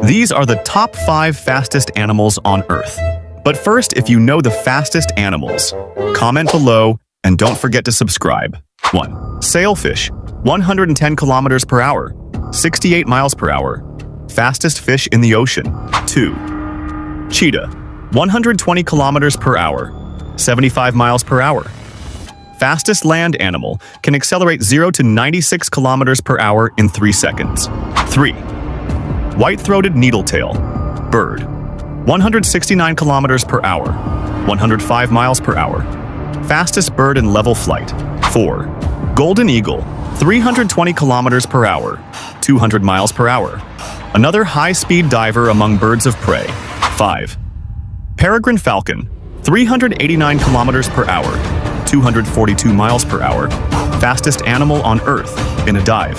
These are the top 5 fastest animals on Earth. But first, if you know the fastest animals, comment below and don't forget to subscribe. 1. Sailfish, 110 kilometers per hour, 68 miles per hour. Fastest fish in the ocean. 2. Cheetah, 120 kilometers per hour, 75 miles per hour. Fastest land animal, can accelerate 0 to 96 kilometers per hour in 3 seconds. 3. White-throated needletail, bird, 169 kilometers per hour, 105 miles per hour. Fastest bird in level flight. 4. Golden eagle, 320 kilometers per hour, 200 miles per hour. Another high-speed diver among birds of prey. 5. Peregrine falcon, 389 kilometers per hour, 242 miles per hour. Fastest animal on Earth in a dive.